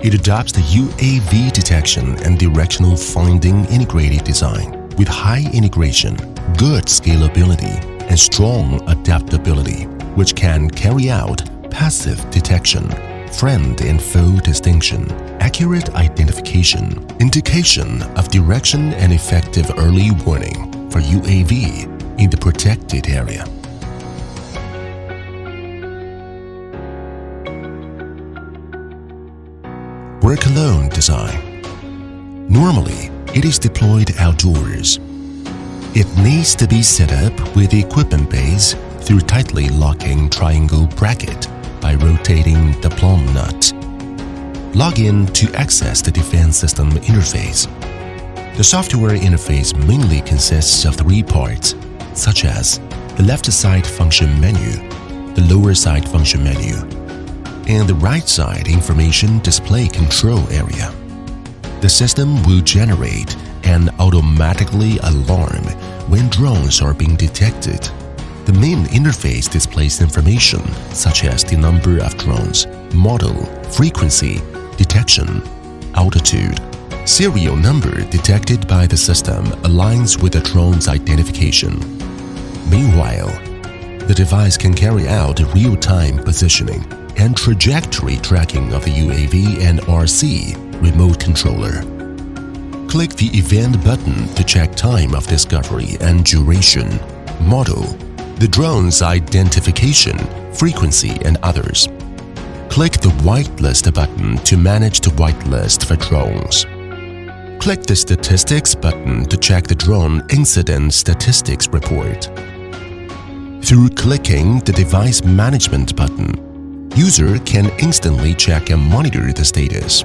It adopts the UAV detection and directional finding integrated design with high integration, good scalability, and strong adaptability, which can carry out passive detection, friend and foe distinction, accurate identification, indication of direction, and effective early warning for UAV in the protected area. Work-alone design. Normally, it is deployed outdoors. It needs to be set up with the equipment base through tightly locking triangle bracket by rotating the plumb nut. Log in to access the defense system interface. The software interface mainly consists of three parts, such as the left side function menu, the lower side function menu, and the right side information display control area. The system will generate and automatically alarm when drones are being detected. The main interface displays information such as the number of drones, model, frequency, detection, altitude. Serial number detected by the system aligns with the drone's identification. Meanwhile, the device can carry out real-time positioning and trajectory tracking of the UAV and RC remote controller. Click the Event button to check time of discovery and duration, model, the drone's identification, frequency, and others. Click the Whitelist button to manage the whitelist for drones. Click the Statistics button to check the drone incident statistics report. Through clicking the Device Management button, user can instantly check and monitor the status.